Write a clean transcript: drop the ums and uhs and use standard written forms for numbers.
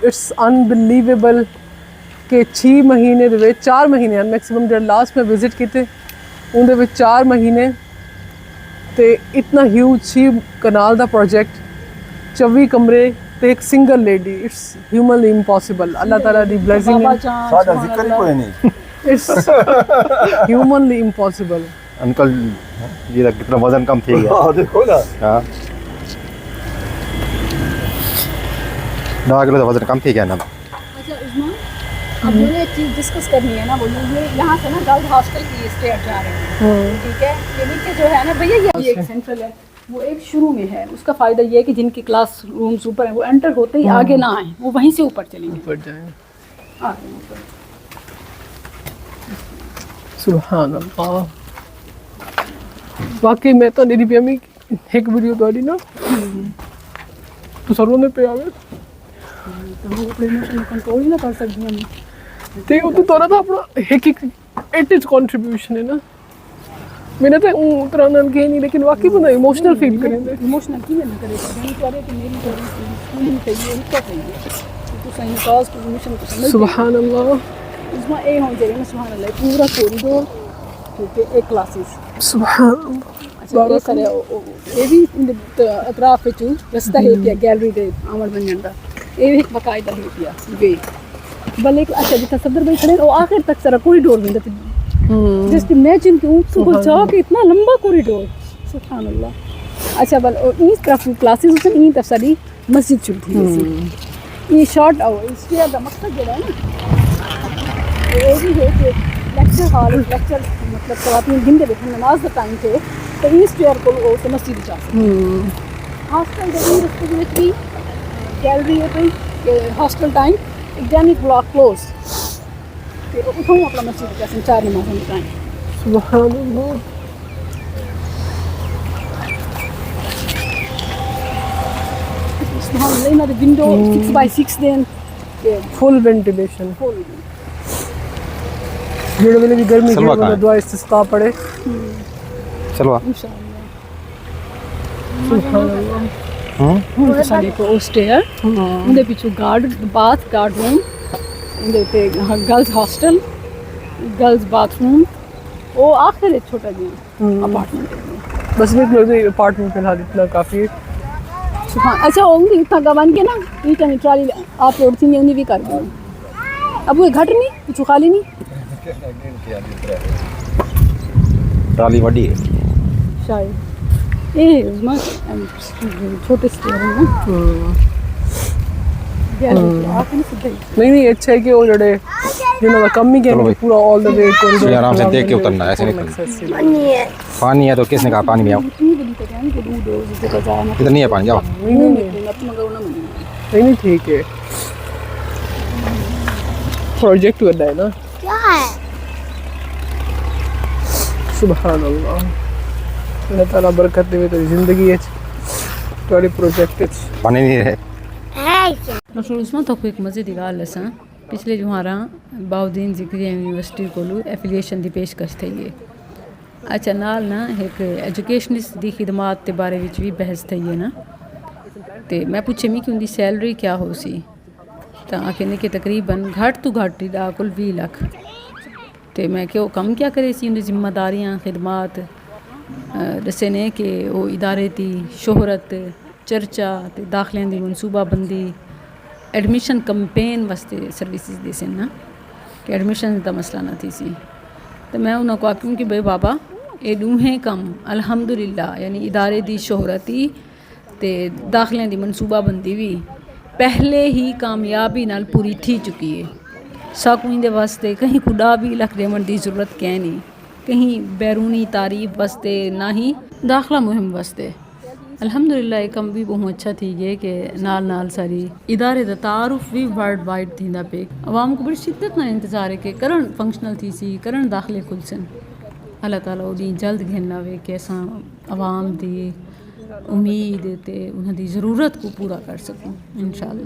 It's unbelievable कि 6 महीने ਦੇ ਵਿੱਚ 4 ਮਹੀਨੇ मैक्सिमम जो लास्ट में विजिट किए उनके ਵਿੱਚ 4 महीने तो इतना ह्यूज सी कनाल का प्रोजेक्ट 24 कमरे तो एक single lady it's humanly impossible अल्लाह ताला दी ब्लेसिंग सादा जिक्र ही कोई नहीं इट्स ह्यूमनली इम्पॉसिबल अंकल जी का कितना वजन कम थी गया देखो ना हां 2 किलो का वजन कम थी गया ना। अच्छा उस्मान अब मुझे एक चीज़ डिस्कस करनी है ना, वो ये यहाँ से ना गर्ल्स हॉस्टल की स्टेयर जा रहे हैं, ठीक है। ये नीचे जो है ना भैया ये एक सेंट्रल है, वो एक शुरू में है। उसका फ़ायदा ये है कि जिनकी क्लास रूम्स ऊपर हैं वो एंटर होते ही आगे ना आए, वो वहीं से ऊपर चलेंगे, ऊपर जाएं। आ रहे हैं ऊपर। सुभान अल्लाह वाकई मैं तो मेरी भी एक वीडियो तो ना तो सरों ने पे आवे तो वो अपने इमोशन कंट्रोल ही ना कर सकती हम ते वो तो तोरा था अपना एक इट इज कंट्रीब्यूशन है ना। मैंने तो उतना के नहीं लेकिन वाकई बंदा इमोशनल फील करेंगे इमोशनल की ना करे नहीं करे कि मेरी नहीं चाहिए उसको चाहिए तो सही कॉज टू इमोशन को समझ। सुभान अल्लाह इसमें ए होना चाहिए ना, सुभान अल्लाह पूरा कॉरिडोर ठीक है, एक क्लासेस सुभान अच्छा ये सारे ये भी अतराफ विच रस्ता है पिया गैलरी दे आमड़ बनने दा ये एक बकायदा है पिया वे भले अच्छा जितना सदर भाई खड़े और आखिर तक सारा कॉरिडोर में जस्ट इमेजिन कि ऊपर जाके इतना लंबा कॉरिडोर सुभान अल्लाह। अच्छा बल इस तरफ क्लासेस उस इन तरफ सारी मस्जिद चलती है ये शॉर्ट आवर इसके दा मकसद जो है ना ये भी है कि लेक्चर हॉल लेक्चर मतलब खवातीन गिनते बैठे नमाज का टाइम थे तो इस चेयर को वो तो मस्जिद जा हॉस्टल दे रस्ते में भी गैलरी है तो हॉस्टल टाइम एग्जामिक ब्लॉक क्लोज ते उठो अपना मस्जिद का संचार नमाज़ में टाइम सुभान अल्लाह सुभान अल्लाह ना the window 6x6 then full ventilation full जेड़े वेले भी गर्मी के मतलब दुआ इस्तिस्का पड़े चलो इंशाअल्लाह सुभान अल्लाह ਹੁਣ ਸਾਡੇ ਕੋਲ ਸਟੇਅਰ ਉਹਦੇ ਪਿੱਛੋਂ ਬਾਥ ਗਾਰਡ ਰੂਮ ਉਹਦੇ ਉੱਤੇ ਗਰਲਸ ਹੌਸਟਲ ਗਰਲਸ ਬਾਥਰੂਮ ਉਹ ਆਖਿਰ ਇੱਕ ਛੋਟਾ ਜਿਹਾ ਅਪਾਰਟਮੈਂਟ बस में क्लोज अपार्टमेंट फिलहाल इतना काफ़ी है। अच्छा होंगी इतना गवन के ना ईटा में ट्राली आप रोड थी उन्हें भी कर दो अब वो घट नहीं कुछ खाली नहीं ट्राली बड़ी है शायद ये छोटे स्टोर है ना नहीं अच्छा है कि वो जड़े जिन्होंने कम ही किया पूरा ऑल द वे कॉरिडोर आराम से देख के उतरना है, ऐसे नहीं पानी है तो किसने कहा पानी में आओ इधर नहीं है पानी जाओ नहीं ठीक है प्रोजेक्ट करना है ना क्या है सुभान अल्लाह अल्लाह ताला बरकत देवे तेरी जिंदगी है तुम्हारे प्रोजेक्ट पानी नहीं है डॉक्टर उस्मान तो एक मजे की गल असा पिछले जो हमारा बाउद्दीन ज़िक्रिया यूनिवर्सिटी को एफिलिएशन की पेशकश थी है। अच्छा नाल ना एक एजुकेशनिस्ट की खिदमात के बारे में भी बहस थी है ना तो मैं पूछे मी कि उनकी सैलरी क्या हो सी तो आखिर कि तकरीबन घट तो घट ही कुल 20 लाख तो मैं कि कम क्या करे सी उनकी जिम्मेदारियाँ खिदमात दसे ने कि वो इदारे की शोहरत चर्चा ते दाखिलें की मनसूबाबंदी एडमिशन कंपेन वास्ते सर्विसेज दे सन ना कि एडमिशन का मसला ना थी सी तो मैं उन्होंने आखूँ कि भाई बाबा ये दूहें कम अल्हम्दुलिल्लाह यानी इदारे की शोहरती ते दाखिलें की मनसूबाबंदी भी पहले ही कामयाबी नाल पूरी थी चुकी है। साकूं दे वास्ते कहीं खुदा भी लख देवन की जरूरत कै नहीं कहीं बैरूनी तारीफ वास्ते ना ही दाखिला मुहिम वास्ते अल्हम्दुलिल्लाह कम भी बहुत अच्छा थी ये कि नाल नाल सारी इदारे का तारुफ भी वर्ल्ड वाइड थींदा पे अवाम को बड़ी शिद्दत ना इंतज़ार है कि करण फंक्शनल थी सी करण दाखिले खुल सन अल्लाह ताला उदी जल्द घेना वे कि असां अवाम दी उम्मीद ते उन्हां दी ज़रूरत को पूरा कर सकूं इंशाअल्लाह।